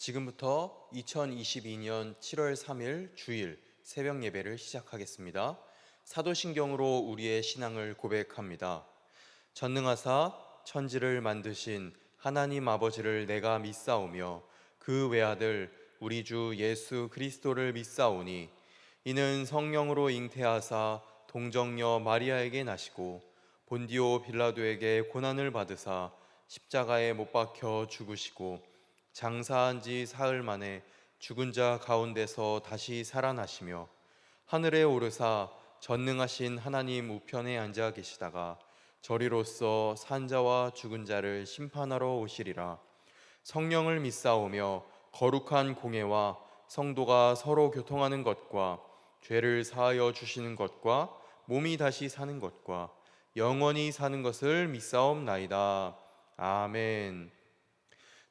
지금부터 2022년 7월 3일 주일 새벽 예배를 시작하겠습니다. 사도신경으로 우리의 신앙을 고백합니다. 전능하사 천지를 만드신 하나님 아버지를 내가 믿사오며 그 외아들 우리 주 예수 그리스도를 믿사오니 이는 성령으로 잉태하사 동정녀 마리아에게 나시고 본디오 빌라도에게 고난을 받으사 십자가에 못 박혀 죽으시고 장사한 지 사흘 만에 죽은 자 가운데서 다시 살아나시며 하늘에 오르사 전능하신 하나님 우편에 앉아 계시다가 저리로서 산자와 죽은 자를 심판하러 오시리라. 성령을 믿사오며 거룩한 공예와 성도가 서로 교통하는 것과 죄를 사하여 주시는 것과 몸이 다시 사는 것과 영원히 사는 것을 믿사옵나이다. 아멘.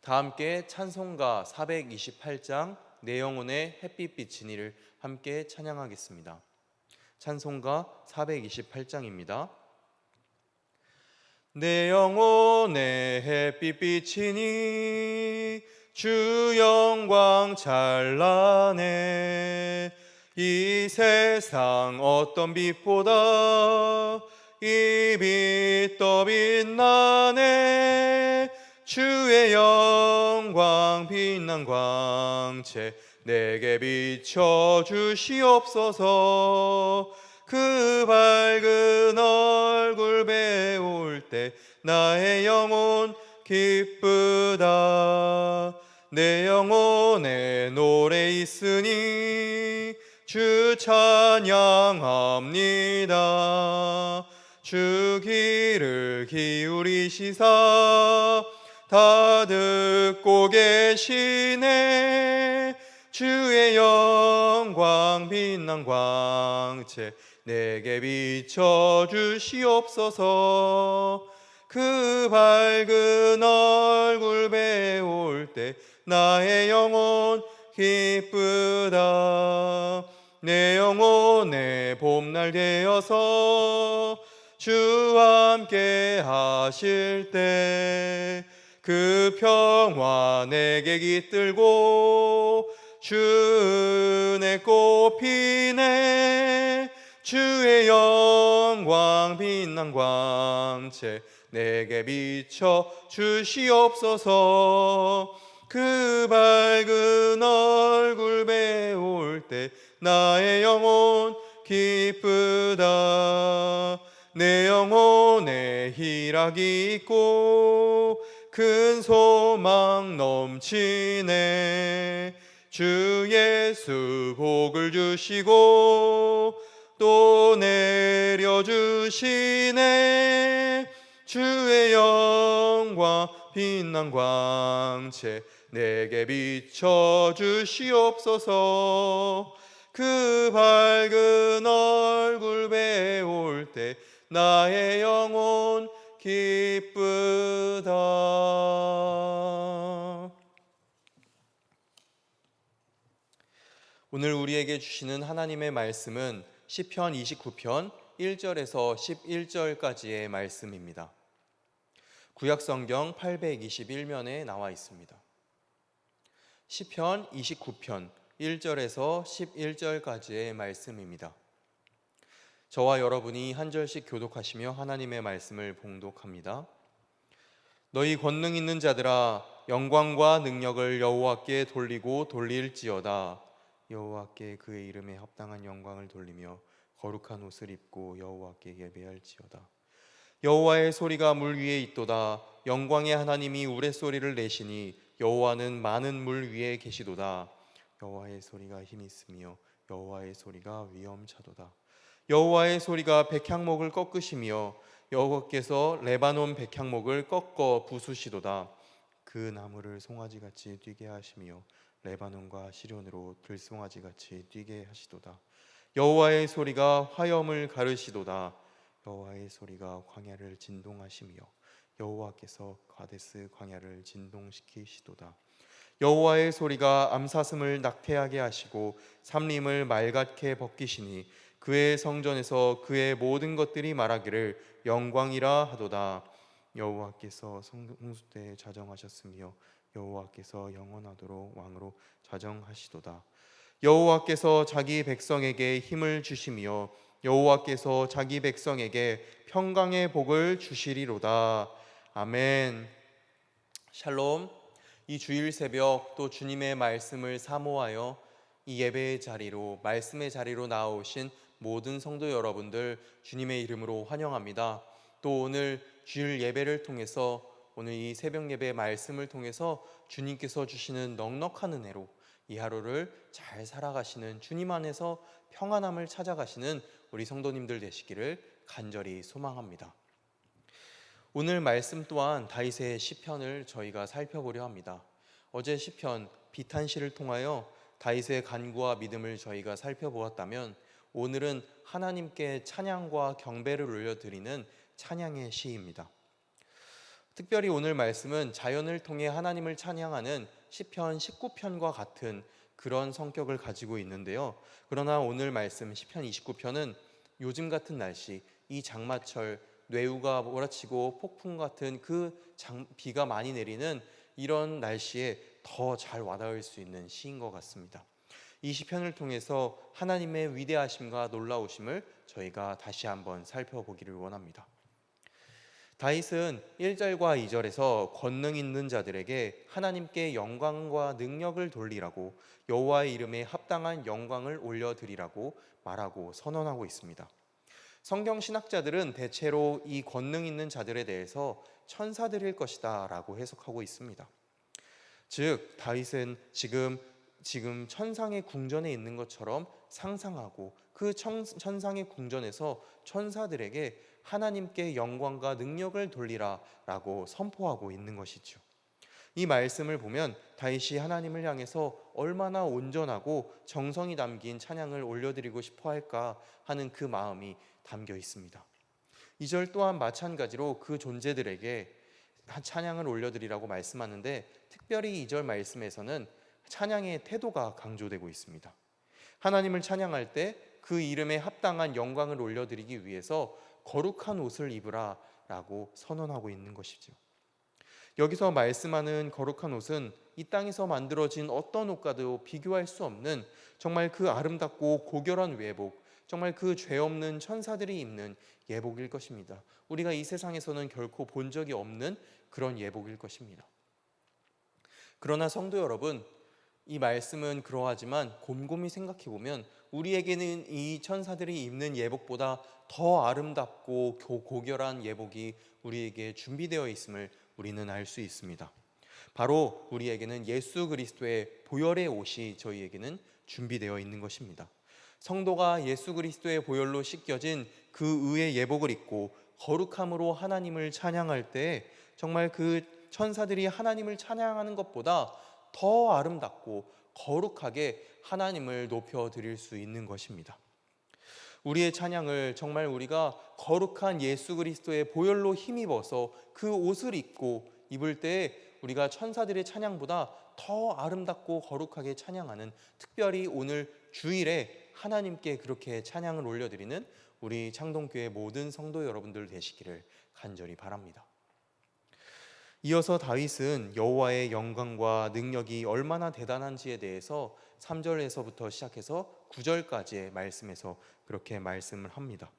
다 함께 찬송가 428장 내 영혼의 햇빛 비치니를 함께 찬양하겠습니다. 찬송가 428장입니다. 내 영혼의 햇빛 비치니 주 영광 찬란해. 이 세상 어떤 빛보다 이 빛 더 빛나네. 주의 영광 빛난 광채 내게 비춰 주시옵소서. 그 밝은 얼굴 배울 때 나의 영혼 기쁘다. 내 영혼에 노래 있으니 주 찬양합니다. 주 귀를 기울이시사 다 듣고 계시네. 주의 영광 빛난 광채 내게 비춰 주시옵소서. 그 밝은 얼굴 배울 때 나의 영혼 기쁘다. 내 영혼의 봄날 되어서 주와 함께 하실 때 그 평화 내게 깃들고 주 은혜 꽃피네. 주의 영광 빛난 광채 내게 비춰 주시옵소서. 그 밝은 얼굴 배울 때 나의 영혼 기쁘다. 내 영혼에 희락이 있고 큰 소망 넘치네. 주 예수 복을 주시고 또 내려주시네. 주의 영광 빛난 광채 내게 비춰 주시옵소서. 그 밝은 얼굴 배울 때 나의 영혼 기쁘다. 오늘 우리에게 주시는 하나님의 말씀은 시편 29편 1절에서 11절까지의 말씀입니다. 구약성경 821면에 나와 있습니다. 시편 29편 1절에서 11절까지의 말씀입니다. 저와 여러분이 한 절씩 교독하시며 하나님의 말씀을 봉독합니다. 너희 권능 있는 자들아 영광과 능력을 여호와께 돌리고 돌릴지어다. 여호와께 그의 이름에 합당한 영광을 돌리며 거룩한 옷을 입고 여호와께 예배할지어다. 여호와의 소리가 물 위에 있도다. 영광의 하나님이 우레소리를 내시니 여호와는 많은 물 위에 계시도다. 여호와의 소리가 힘이 있으며 여호와의 소리가 위엄차도다. 여호와의 소리가 백향목을 꺾으시며 여호와께서 레바논 백향목을 꺾어 부수시도다. 그 나무를 송아지같이 뛰게 하시며 레바논과 시련으로 들송아지같이 뛰게 하시도다. 여호와의 소리가 화염을 가르시도다. 여호와의 소리가 광야를 진동하시며 여호와께서 가데스 광야를 진동시키시도다. 여호와의 소리가 암사슴을 낙태하게 하시고 삼림을 말갛게 벗기시니 그의 성전에서 그의 모든 것들이 말하기를 영광이라 하도다. 여호와께서 홍수 때에 자정하셨으며 여호와께서 영원하도록 왕으로 좌정하시도다. 여호와께서 자기 백성에게 힘을 주시며 여호와께서 자기 백성에게 평강의 복을 주시리로다. 아멘. 샬롬. 이 주일 새벽 또 주님의 말씀을 사모하여 이 예배의 자리로, 말씀의 자리로 나오신 모든 성도 여러분들 주님의 이름으로 환영합니다. 또 오늘 주일 예배를 통해서, 오늘 이 새벽 예배의 말씀을 통해서 주님께서 주시는 넉넉한 은혜로 이 하루를 잘 살아가시는, 주님 안에서 평안함을 찾아가시는 우리 성도님들 되시기를 간절히 소망합니다. 오늘 말씀 또한 다윗의 시편을 저희가 살펴보려 합니다. 어제 시편 비탄시를 통하여 다윗의 간구와 믿음을 저희가 살펴보았다면, 오늘은 하나님께 찬양과 경배를 올려드리는 찬양의 시입니다. 특별히 오늘 말씀은 자연을 통해 하나님을 찬양하는 시편 19편과 같은 그런 성격을 가지고 있는데요. 그러나 오늘 말씀 시편 29편은 요즘 같은 날씨, 이 장마철, 뇌우가 몰아치고 폭풍 같은 비가 많이 내리는 이런 날씨에 더 잘 와닿을 수 있는 시인 것 같습니다. 이 시편을 통해서 하나님의 위대하심과 놀라우심을 저희가 다시 한번 살펴보기를 원합니다. 다윗은 1절과 2절에서 권능 있는 자들에게 하나님께 영광과 능력을 돌리라고, 여호와의 이름에 합당한 영광을 올려드리라고 말하고 선언하고 있습니다. 성경 신학자들은 대체로 이 권능 있는 자들에 대해서 천사들일 것이다 라고 해석하고 있습니다. 즉 다윗은 지금 천상의 궁전에 있는 것처럼 상상하고, 그 천상의 궁전에서 천사들에게 하나님께 영광과 능력을 돌리라 라고 선포하고 있는 것이죠. 이 말씀을 보면 다윗이 하나님을 향해서 얼마나 온전하고 정성이 담긴 찬양을 올려드리고 싶어 할까 하는 그 마음이 담겨 있습니다. 2절 또한 마찬가지로 그 존재들에게 찬양을 올려드리라고 말씀하는데, 특별히 2절 말씀에서는 찬양의 태도가 강조되고 있습니다. 하나님을 찬양할 때 그 이름에 합당한 영광을 올려드리기 위해서 거룩한 옷을 입으라 라고 선언하고 있는 것이죠. 여기서 말씀하는 거룩한 옷은 이 땅에서 만들어진 어떤 옷과도 비교할 수 없는 정말 그 아름답고 고결한 외복, 정말 그 죄 없는 천사들이 입는 예복일 것입니다. 우리가 이 세상에서는 결코 본 적이 없는 그런 예복일 것입니다. 그러나 성도 여러분, 이 말씀은 그러하지만 곰곰이 생각해 보면 우리에게는 이 천사들이 입는 예복보다 더 아름답고 고결한 예복이 우리에게 준비되어 있음을 우리는 알 수 있습니다. 바로 우리에게는 예수 그리스도의 보혈의 옷이 저희에게는 준비되어 있는 것입니다. 성도가 예수 그리스도의 보혈로 씻겨진 그 의의 예복을 입고 거룩함으로 하나님을 찬양할 때 정말 그 천사들이 하나님을 찬양하는 것보다 더 아름답고 거룩하게 하나님을 높여드릴 수 있는 것입니다. 우리의 찬양을 정말 우리가 거룩한 예수 그리스도의 보혈로 힘입어서 그 옷을 입을 때 우리가 천사들의 찬양보다 더 아름답고 거룩하게 찬양하는, 특별히 오늘 주일에 하나님께 그렇게 찬양을 올려드리는 우리 창동교회 모든 성도 여러분들 되시기를 간절히 바랍니다. 이어서 다윗은 여호와의 영광과 능력이 얼마나 대단한지에 대해서 3절에서부터 시작해서 9절까지의 말씀에서 그렇게 말씀을 합니다.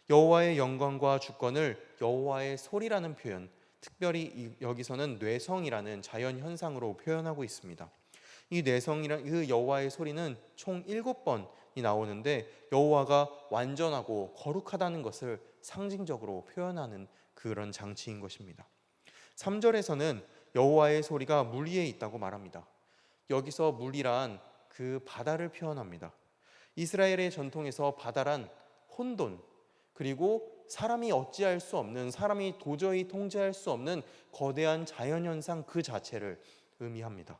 여호와의 영광과 주권을 여호와의 소리라는 표현, 특별히 여기서는 뇌성이라는 자연 현상으로 표현하고 있습니다. 이 뇌성이란 그 여호와의 소리는 총 7번이 나오는데, 여호와가 완전하고 거룩하다는 것을 상징적으로 표현하는 그런 장치인 것입니다. 3절에서는 여호와의 소리가 물 위에 있다고 말합니다. 여기서 물이란 그 바다를 표현합니다. 이스라엘의 전통에서 바다란 혼돈, 그리고 사람이 어찌할 수 없는, 사람이 도저히 통제할 수 없는 거대한 자연현상 그 자체를 의미합니다.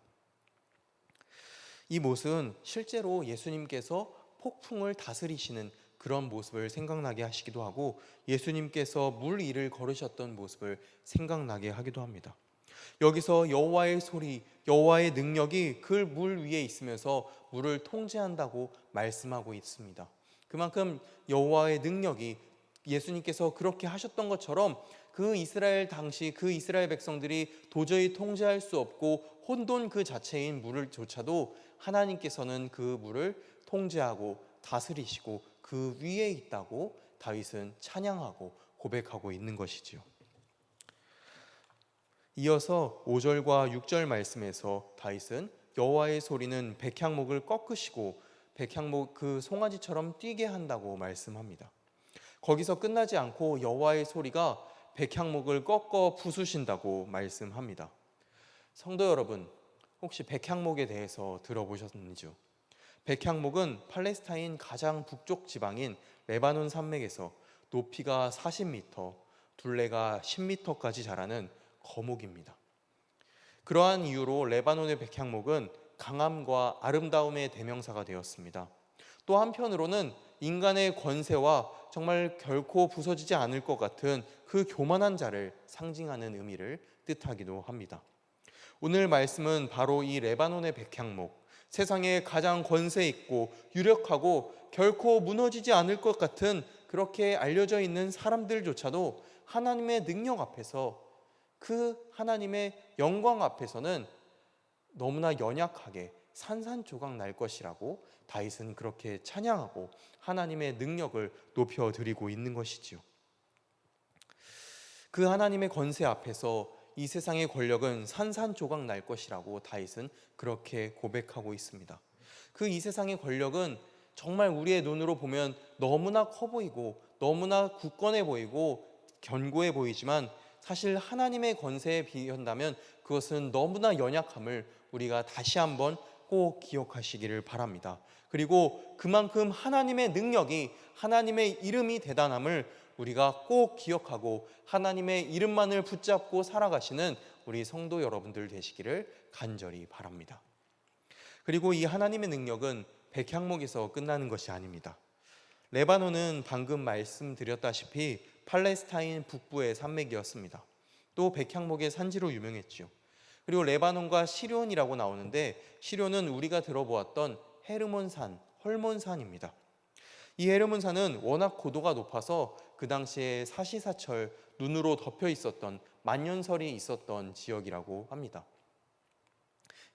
이 모습은 실제로 예수님께서 폭풍을 다스리시는 그런 모습을 생각나게 하시기도 하고, 예수님께서 물 위를 걸으셨던 모습을 생각나게 하기도 합니다. 여기서 여호와의 소리, 여호와의 능력이 그 물 위에 있으면서 물을 통제한다고 말씀하고 있습니다. 그만큼 여호와의 능력이 예수님께서 그렇게 하셨던 것처럼 그 이스라엘 당시 그 이스라엘 백성들이 도저히 통제할 수 없고 혼돈 그 자체인 물을조차도 하나님께서는 그 물을 통제하고 다스리시고 그 위에 있다고 다윗은 찬양하고 고백하고 있는 것이지요. 이어서 5절과 6절 말씀에서 다윗은 여호와의 소리는 백향목을 꺾으시고 백향목 그 송아지처럼 뛰게 한다고 말씀합니다. 거기서 끝나지 않고 여호와의 소리가 백향목을 꺾어 부수신다고 말씀합니다. 성도 여러분, 혹시 백향목에 대해서 들어보셨는지요? 백향목은 팔레스타인 가장 북쪽 지방인 레바논 산맥에서 높이가 40m, 둘레가 10m까지 자라는 거목입니다. 그러한 이유로 레바논의 백향목은 강함과 아름다움의 대명사가 되었습니다. 또 한편으로는 인간의 권세와 정말 결코 부서지지 않을 것 같은 그 교만한 자를 상징하는 의미를 뜻하기도 합니다. 오늘 말씀은 바로 이 레바논의 백향목, 세상에 가장 권세 있고 유력하고 결코 무너지지 않을 것 같은 그렇게 알려져 있는 사람들조차도 하나님의 능력 앞에서, 그 하나님의 영광 앞에서는 너무나 연약하게 산산조각 날 것이라고 다윗은 그렇게 찬양하고 하나님의 능력을 높여드리고 있는 것이지요. 그 하나님의 권세 앞에서 이 세상의 권력은 산산조각 날 것이라고 다윗은 그렇게 고백하고 있습니다. 그 이 세상의 권력은 정말 우리의 눈으로 보면 너무나 커 보이고 너무나 굳건해 보이고 견고해 보이지만 사실 하나님의 권세에 비한다면 그것은 너무나 연약함을 우리가 다시 한번 꼭 기억하시기를 바랍니다. 그리고 그만큼 하나님의 능력이, 하나님의 이름이 대단함을 우리가 꼭 기억하고 하나님의 이름만을 붙잡고 살아가시는 우리 성도 여러분들 되시기를 간절히 바랍니다. 그리고 이 하나님의 능력은 백향목에서 끝나는 것이 아닙니다. 레바논은 방금 말씀드렸다시피 팔레스타인 북부의 산맥이었습니다. 또 백향목의 산지로 유명했죠. 그리고 레바논과 시련이라고 나오는데 시련은 우리가 들어보았던 헤르몬산, 헐몬산입니다. 이 헤르몬산은 워낙 고도가 높아서 그 당시에 사시사철 눈으로 덮여 있었던 만년설이 있었던 지역이라고 합니다.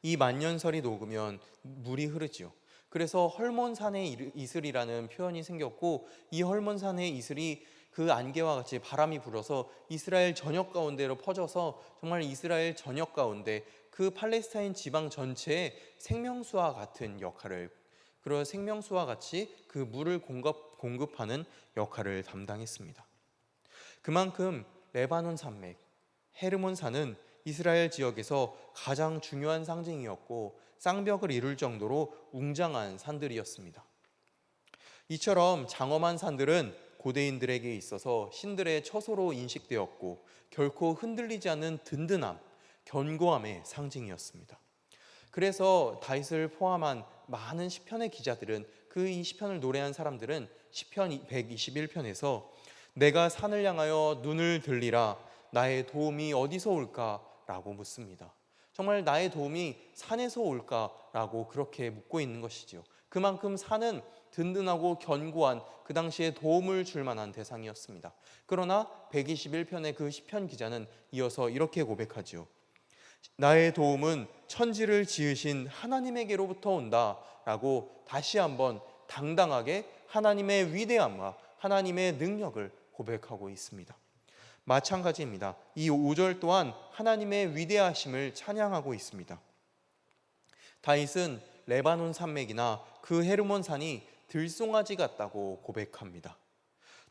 이 만년설이 녹으면 물이 흐르지요. 그래서 헐몬산의 이슬이라는 표현이 생겼고 이 헐몬산의 이슬이 그 안개와 같이 바람이 불어서 이스라엘 전역 가운데로 퍼져서 정말 이스라엘 전역 가운데 그 팔레스타인 지방 전체에 생명수와 같은 역할을, 그런 생명수와 같이 그 물을 공급하는 역할을 담당했습니다. 그만큼 레바논 산맥, 헤르몬산은 이스라엘 지역에서 가장 중요한 상징이었고 쌍벽을 이룰 정도로 웅장한 산들이었습니다. 이처럼 장엄한 산들은 고대인들에게 있어서 신들의 처소로 인식되었고 결코 흔들리지 않는 든든함, 견고함의 상징이었습니다. 그래서 다윗을 포함한 많은 시편의 기자들은, 그 이 시편을 노래한 사람들은 시편 121편에서 내가 산을 향하여 눈을 들리라 나의 도움이 어디서 올까라고 묻습니다. 정말 나의 도움이 산에서 올까라고 그렇게 묻고 있는 것이지요. 그만큼 산은 든든하고 견고한 그 당시에 도움을 줄 만한 대상이었습니다. 그러나 121편의 그 시편 기자는 이어서 이렇게 고백하지요. 나의 도움은 천지를 지으신 하나님에게로부터 온다 라고 다시 한번 당당하게 하나님의 위대함과 하나님의 능력을 고백하고 있습니다. 마찬가지입니다. 이 5절 또한 하나님의 위대하심을 찬양하고 있습니다. 다윗은 레바논 산맥이나 그 헤르몬 산이 들송아지 같다고 고백합니다.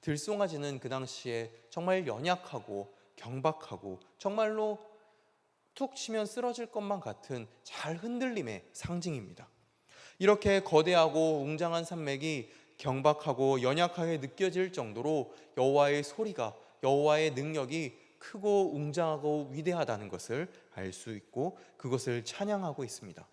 들송아지는 그 당시에 정말 연약하고 경박하고 정말로 툭 치면 쓰러질 것만 같은 잘 흔들림의 상징입니다. 이렇게 거대하고 웅장한 산맥이 경박하고 연약하게 느껴질 정도로 여호와의 소리가, 여호와의 능력이 크고 웅장하고 위대하다는 것을 알 수 있고 그것을 찬양하고 있습니다.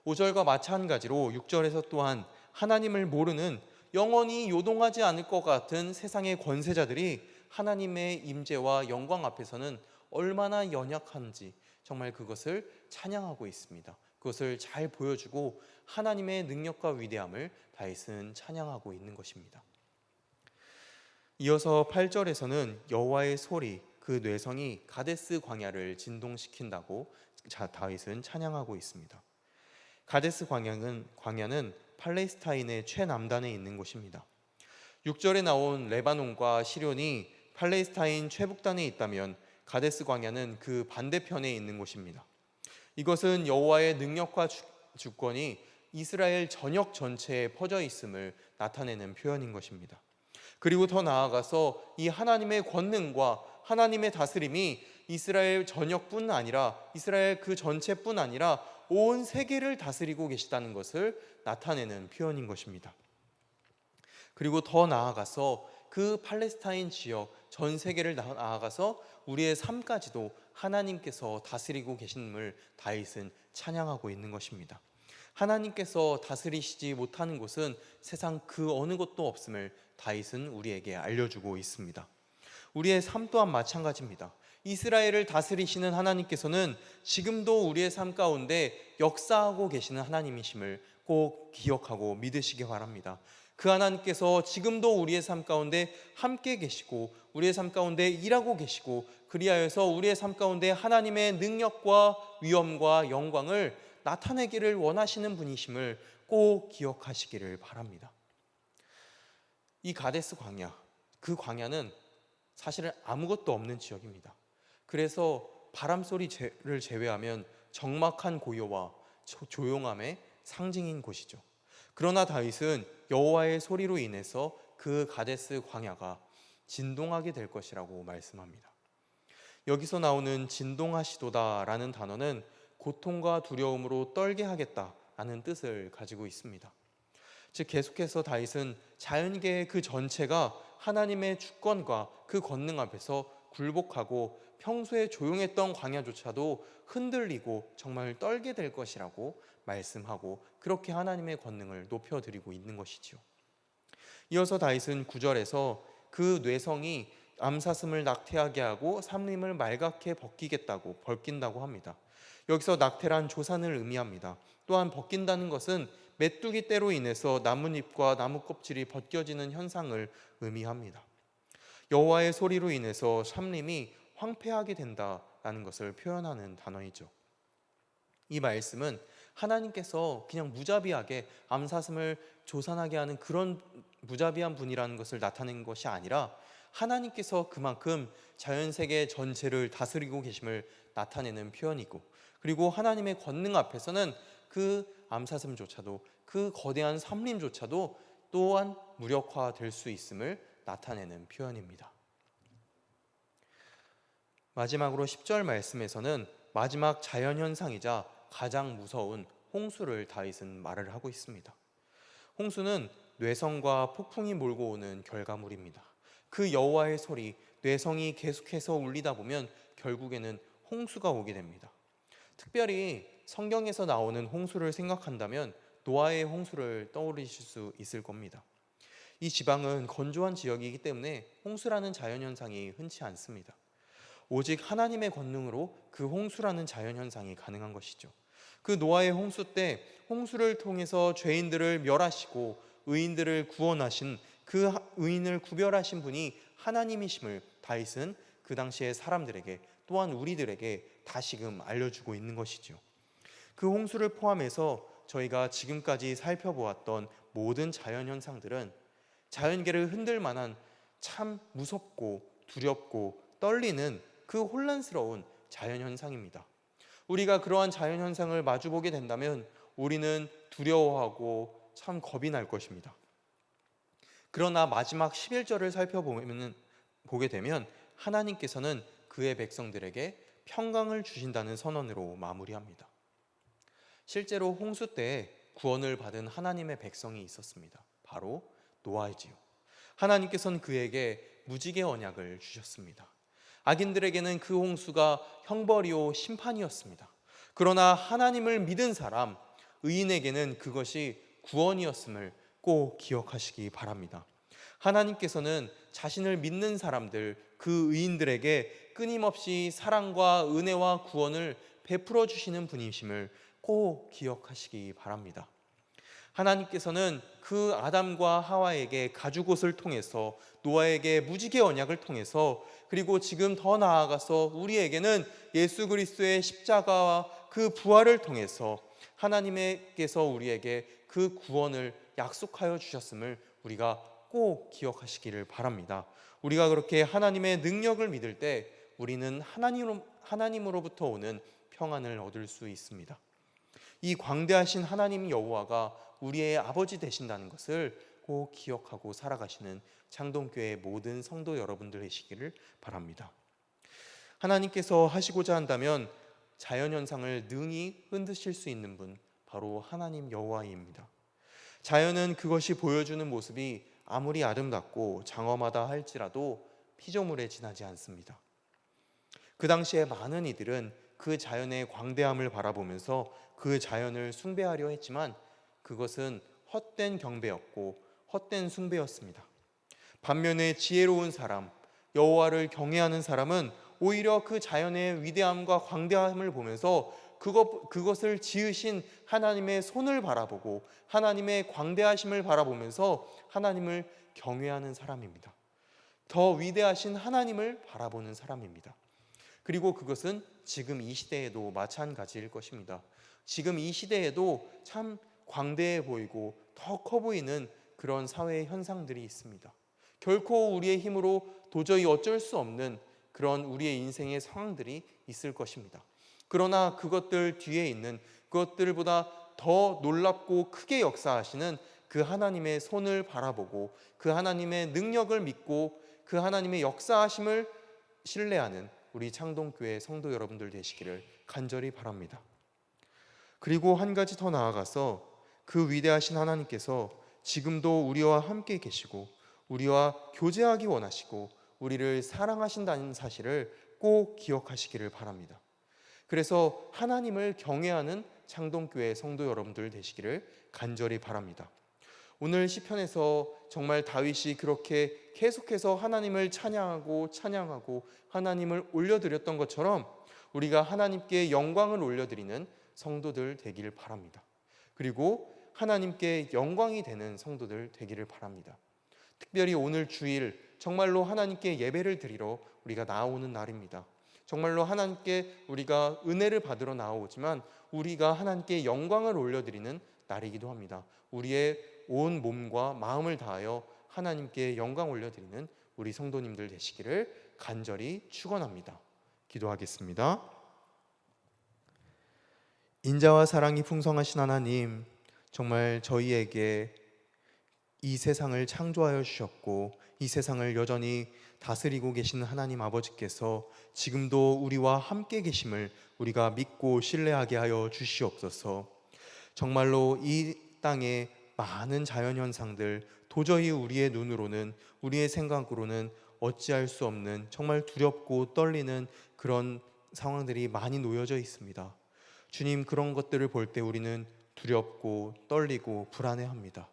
5절과 마찬가지로 6절에서 또한 하나님을 모르는 영원히 요동하지 않을 것 같은 세상의 권세자들이 하나님의 임재와 영광 앞에서는 얼마나 연약한지 정말 그것을 찬양하고 있습니다. 그것을 잘 보여주고 하나님의 능력과 위대함을 다윗은 찬양하고 있는 것입니다. 이어서 8절에서는 여호와의 소리, 그 뇌성이 가데스 광야를 진동시킨다고 다윗은 찬양하고 있습니다. 가데스 광야는 팔레스타인의 최남단에 있는 곳입니다. 6절에 나온 레바논과 시련이 팔레스타인 최북단에 있다면 가데스 광야는 그 반대편에 있는 곳입니다. 이것은 여호와의 능력과 주권이 이스라엘 전역 전체에 퍼져 있음을 나타내는 표현인 것입니다. 그리고 더 나아가서 이 하나님의 권능과 하나님의 다스림이 이스라엘 전역뿐 아니라 이스라엘 그 전체뿐 아니라 온 세계를 다스리고 계시다는 것을 나타내는 표현인 것입니다. 그리고 더 나아가서 그 팔레스타인 지역 전 세계를 나아가서 우리의 삶까지도 하나님께서 다스리고 계심을 다윗은 찬양하고 있는 것입니다. 하나님께서 다스리시지 못하는 곳은 세상 그 어느 곳도 없음을 다윗은 우리에게 알려주고 있습니다. 우리의 삶 또한 마찬가지입니다. 이스라엘을 다스리시는 하나님께서는 지금도 우리의 삶 가운데 역사하고 계시는 하나님이심을 꼭 기억하고 믿으시기 바랍니다. 그 하나님께서 지금도 우리의 삶 가운데 함께 계시고 우리의 삶 가운데 일하고 계시고 그리하여서 우리의 삶 가운데 하나님의 능력과 위엄과 영광을 나타내기를 원하시는 분이심을 꼭 기억하시기를 바랍니다. 이 가데스 광야, 그 광야는 사실은 아무것도 없는 지역입니다. 그래서 바람 소리를 제외하면 적막한 고요와 조용함의 상징인 곳이죠. 그러나 다윗은 여호와의 소리로 인해서 그 가데스 광야가 진동하게 될 것이라고 말씀합니다. 여기서 나오는 진동하시도다라는 단어는 고통과 두려움으로 떨게 하겠다라는 뜻을 가지고 있습니다. 즉 계속해서 다윗은 자연계의 그 전체가 하나님의 주권과 그 권능 앞에서 굴복하고 평소에 조용했던 광야조차도 흔들리고 정말 떨게 될 것이라고 말씀하고 그렇게 하나님의 권능을 높여드리고 있는 것이지요. 이어서 다윗은 9절에서 그 뇌성이 암사슴을 낙태하게 하고 삼림을 말갛게 벗긴다고 합니다. 여기서 낙태란 조산을 의미합니다. 또한 벗긴다는 것은 메뚜기 떼로 인해서 나뭇잎과 나무 껍질이 벗겨지는 현상을 의미합니다. 여호와의 소리로 인해서 삼림이 황폐하게 된다라는 것을 표현하는 단어이죠. 이 말씀은 하나님께서 그냥 무자비하게 암사슴을 조산하게 하는 그런 무자비한 분이라는 것을 나타낸 것이 아니라 하나님께서 그만큼 자연세계 전체를 다스리고 계심을 나타내는 표현이고 그리고 하나님의 권능 앞에서는 그 암사슴조차도 그 거대한 삼림조차도 또한 무력화될 수 있음을 나타내는 표현입니다. 마지막으로 10절 말씀에서는 마지막 자연현상이자 가장 무서운 홍수를 다윗은 말을 하고 있습니다. 홍수는 뇌성과 폭풍이 몰고 오는 결과물입니다. 그 여호와의 소리, 뇌성이 계속해서 울리다 보면 결국에는 홍수가 오게 됩니다. 특별히 성경에서 나오는 홍수를 생각한다면 노아의 홍수를 떠올리실 수 있을 겁니다. 이 지방은 건조한 지역이기 때문에 홍수라는 자연현상이 흔치 않습니다. 오직 하나님의 권능으로 그 홍수라는 자연현상이 가능한 것이죠. 그 노아의 홍수 때 홍수를 통해서 죄인들을 멸하시고 의인들을 구원하신 그 의인을 구별하신 분이 하나님이심을 다윗은 그 당시의 사람들에게 또한 우리들에게 다시금 알려주고 있는 것이죠. 그 홍수를 포함해서 저희가 지금까지 살펴보았던 모든 자연현상들은 자연계를 흔들 만한 참 무섭고 두렵고 떨리는 그 혼란스러운 자연현상입니다. 우리가 그러한 자연현상을 마주보게 된다면 우리는 두려워하고 참 겁이 날 것입니다. 그러나 마지막 11절을 보게 되면 하나님께서는 그의 백성들에게 평강을 주신다는 선언으로 마무리합니다. 실제로 홍수 때 구원을 받은 하나님의 백성이 있었습니다. 바로 노아이지요. 하나님께서는 그에게 무지개 언약을 주셨습니다. 악인들에게는 그 홍수가 형벌이요 심판이었습니다. 그러나 하나님을 믿은 사람, 의인에게는 그것이 구원이었음을 꼭 기억하시기 바랍니다. 하나님께서는 자신을 믿는 사람들, 그 의인들에게 끊임없이 사랑과 은혜와 구원을 베풀어 주시는 분이심을 꼭 기억하시기 바랍니다. 하나님께서는 그 아담과 하와에게 가죽옷을 통해서, 노아에게 무지개 언약을 통해서, 그리고 지금 더 나아가서 우리에게는 예수 그리스도의 십자가와 그 부활을 통해서 하나님께서 우리에게 그 구원을 약속하여 주셨음을 우리가 꼭 기억하시기를 바랍니다. 우리가 그렇게 하나님의 능력을 믿을 때 우리는 하나님으로부터 오는 평안을 얻을 수 있습니다. 이 광대하신 하나님 여호와가 우리의 아버지 되신다는 것을 꼭 기억하고 살아가시는 창동교회 모든 성도 여러분들 되시기를 바랍니다. 하나님께서 하시고자 한다면 자연현상을 능히 흔드실 수 있는 분, 바로 하나님 여호와입니다. 자연은 그것이 보여주는 모습이 아무리 아름답고 장엄하다 할지라도 피조물에 지나지 않습니다. 그 당시에 많은 이들은 그 자연의 광대함을 바라보면서 그 자연을 숭배하려 했지만 그것은 헛된 경배였고 헛된 숭배였습니다. 반면에 지혜로운 사람, 여호와를 경외하는 사람은 오히려 그 자연의 위대함과 광대함을 보면서 그것을 지으신 하나님의 손을 바라보고 하나님의 광대하심을 바라보면서 하나님을 경외하는 사람입니다. 더 위대하신 하나님을 바라보는 사람입니다. 그리고 그것은 지금 이 시대에도 마찬가지일 것입니다. 지금 이 시대에도 참 광대해 보이고 더 커 보이는 그런 사회의 현상들이 있습니다. 결코 우리의 힘으로 도저히 어쩔 수 없는 그런 우리의 인생의 상황들이 있을 것입니다. 그러나 그것들 뒤에 있는, 그것들보다 더 놀랍고 크게 역사하시는 그 하나님의 손을 바라보고 그 하나님의 능력을 믿고 그 하나님의 역사하심을 신뢰하는 우리 창동교회 성도 여러분들 되시기를 간절히 바랍니다. 그리고 한 가지 더 나아가서 그 위대하신 하나님께서 지금도 우리와 함께 계시고 우리와 교제하기 원하시고 우리를 사랑하신다는 사실을 꼭 기억하시기를 바랍니다. 그래서 하나님을 경외하는 창동교회 성도 여러분들 되시기를 간절히 바랍니다. 오늘 시편에서 정말 다윗이 그렇게 계속해서 하나님을 찬양하고 하나님을 올려드렸던 것처럼 우리가 하나님께 영광을 올려드리는 성도들 되기를 바랍니다. 그리고 하나님께 영광이 되는 성도들 되기를 바랍니다. 특별히 오늘 주일 정말로 하나님께 예배를 드리러 우리가 나오는 날입니다. 정말로 하나님께 우리가 은혜를 받으러 나오지만 우리가 하나님께 영광을 올려드리는 날이기도 합니다. 우리의 온 몸과 마음을 다하여 하나님께 영광 올려드리는 우리 성도님들 되시기를 간절히 축원합니다. 기도하겠습니다. 인자와 사랑이 풍성하신 하나님, 정말 저희에게 이 세상을 창조하여 주셨고 이 세상을 여전히 다스리고 계시는 하나님 아버지께서 지금도 우리와 함께 계심을 우리가 믿고 신뢰하게 하여 주시옵소서. 정말로 이 땅에 많은 자연현상들, 도저히 우리의 눈으로는, 우리의 생각으로는 어찌할 수 없는 정말 두렵고 떨리는 그런 상황들이 많이 놓여져 있습니다. 주님, 그런 것들을 볼 때 우리는 두렵고 떨리고 불안해합니다.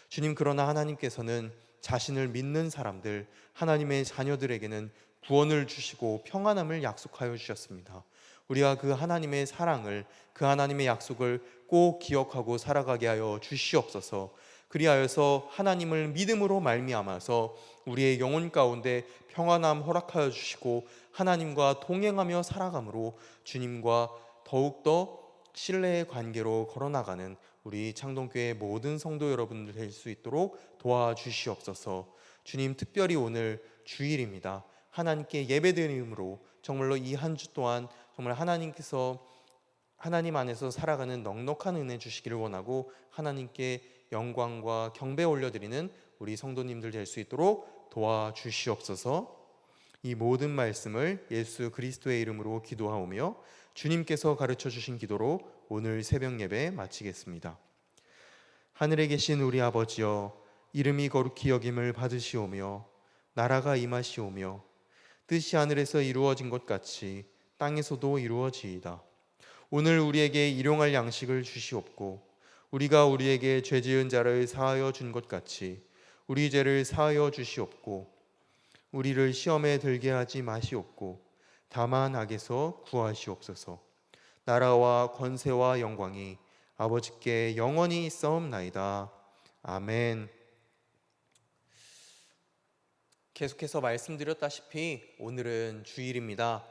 주님, 그러나 하나님께서는 자신을 믿는 사람들, 하나님의 자녀들에게는 구원을 주시고 평안함을 약속하여 주셨습니다. 우리가 그 하나님의 사랑을, 그 하나님의 약속을 꼭 기억하고 살아가게 하여 주시옵소서. 그리하여서 하나님을 믿음으로 말미암아서 우리의 영혼 가운데 평안함 허락하여 주시고 하나님과 동행하며 살아감으로 주님과 더욱더 신뢰의 관계로 걸어나가는 우리 창동교회 모든 성도 여러분들 될 수 있도록 도와주시옵소서. 주님, 특별히 오늘 주일입니다. 하나님께 예배드림으로 정말로 이 한 주 동안 정말 하나님께서 하나님 안에서 살아가는 넉넉한 은혜 주시기를 원하고 하나님께 영광과 경배 올려드리는 우리 성도님들 될 수 있도록 도와주시옵소서. 이 모든 말씀을 예수 그리스도의 이름으로 기도하오며 주님께서 가르쳐 주신 기도로 오늘 새벽 예배 마치겠습니다. 하늘에 계신 우리 아버지여, 이름이 거룩히 여김을 받으시오며 나라가 임하시오며 뜻이 하늘에서 이루어진 것 같이 땅에서도 이루어지이다. 오늘 우리에게 일용할 양식을 주시옵고 우리가 우리에게 죄 지은 자를 사하여 준 것 같이 우리 죄를 사하여 주시옵고 우리를 시험에 들게 하지 마시옵고 다만 악에서 구하시옵소서. 나라와 권세와 영광이 아버지께 영원히 있사옵나이다. 아멘. 계속해서 말씀드렸다시피 오늘은 주일입니다.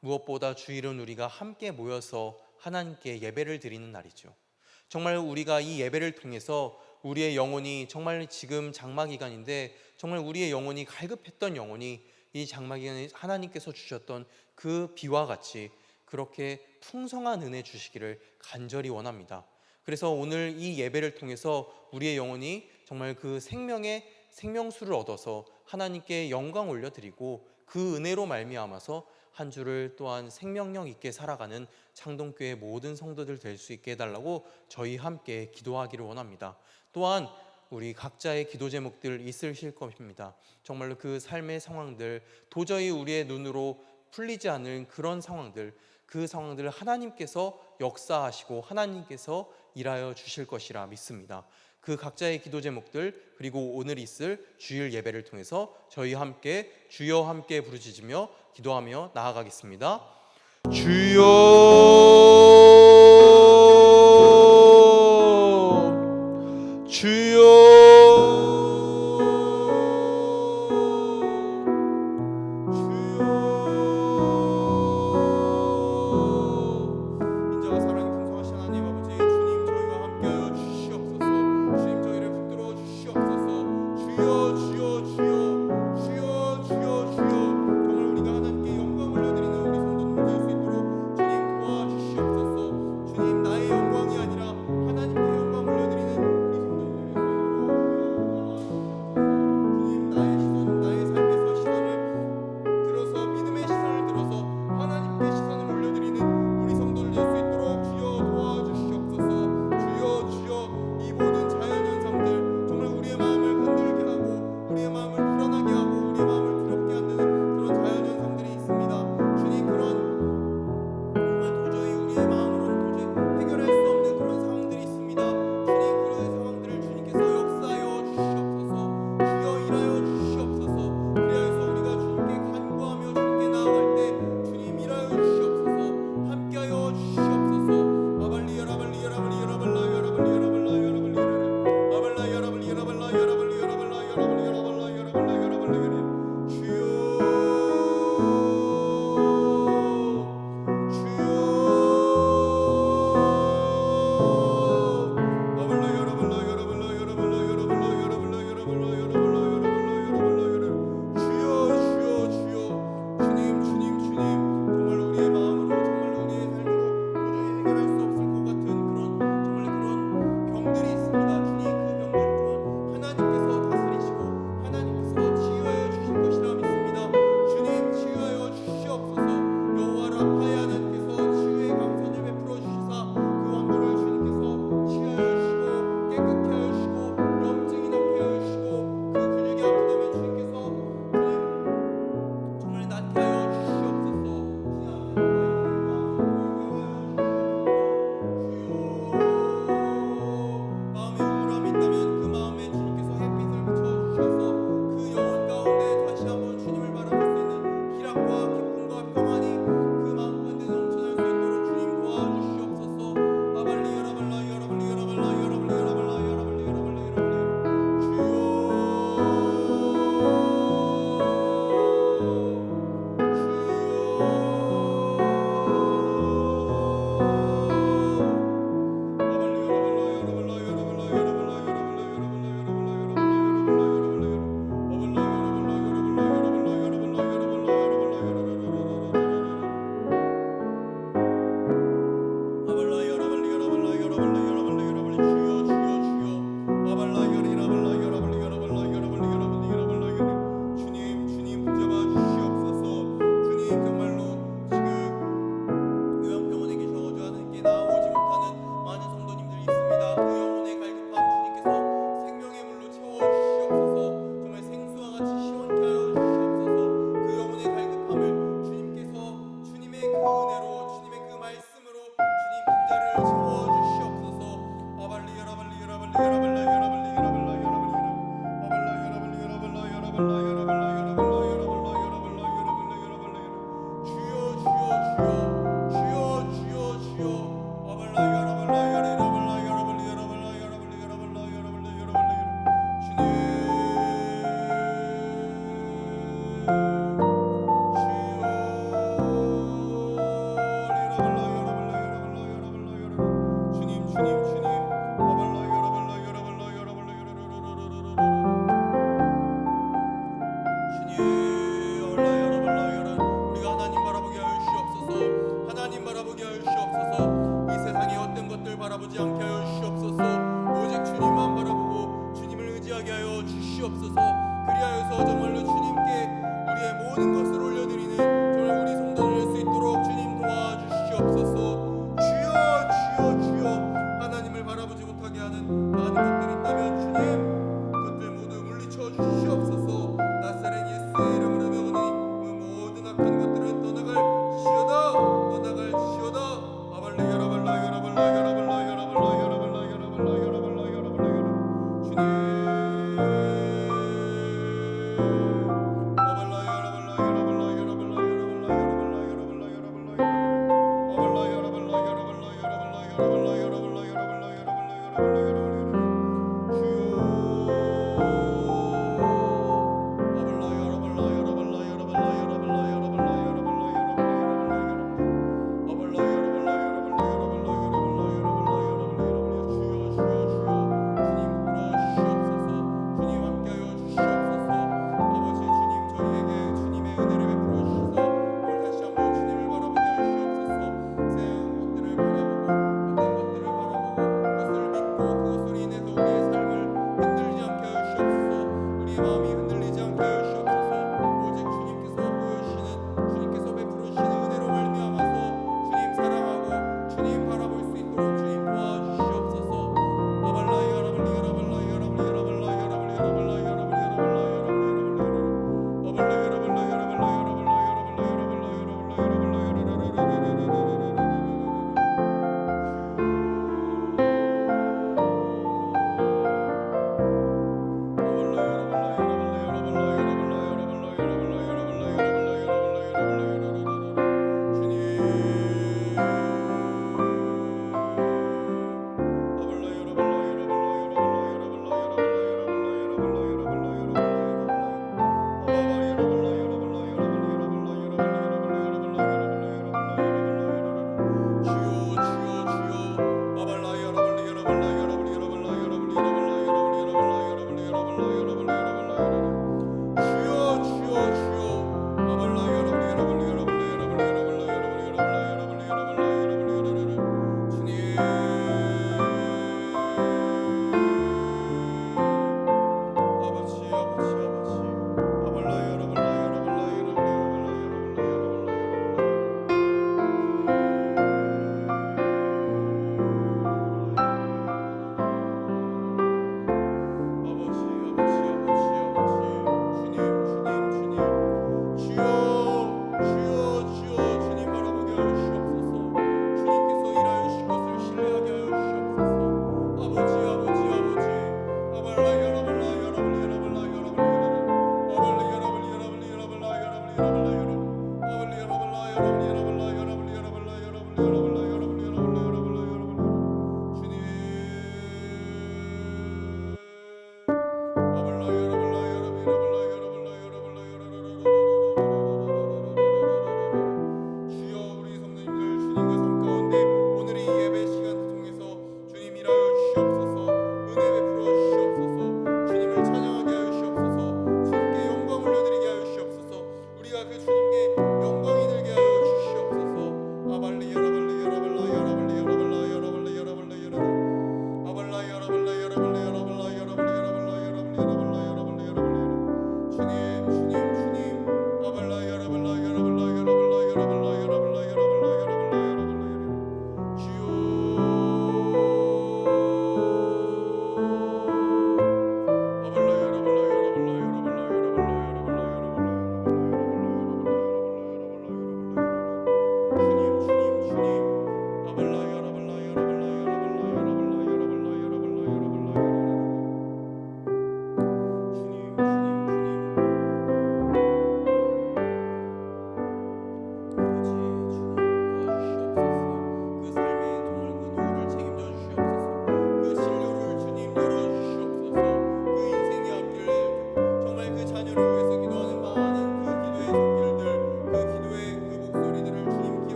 무엇보다 주일은 우리가 함께 모여서 하나님께 예배를 드리는 날이죠. 정말 우리가 이 예배를 통해서 우리의 영혼이, 정말 지금 장마 기간인데 정말 우리의 영혼이 갈급했던 영혼이 이 장마 기간에 하나님께서 주셨던 그 비와 같이 그렇게 풍성한 은혜 주시기를 간절히 원합니다. 그래서 오늘 이 예배를 통해서 우리의 영혼이 정말 그 생명의 생명수를 얻어서 하나님께 영광 올려드리고 그 은혜로 말미암아서 한 주를 또한 생명력 있게 살아가는 창동교회 모든 성도들 될 수 있게 해달라고 저희 함께 기도하기를 원합니다. 또한 우리 각자의 기도 제목들 있으실 겁니다. 정말로 그 삶의 상황들, 도저히 우리의 눈으로 풀리지 않는 그런 상황들, 그 상황들을 하나님께서 역사하시고 하나님께서 일하여 주실 것이라 믿습니다. 그 각자의 기도 제목들, 그리고 오늘 있을 주일 예배를 통해서 저희 함께 주여 함께 부르짖으며 기도하며 나아가겠습니다. 주여, 주여, 낫게 하여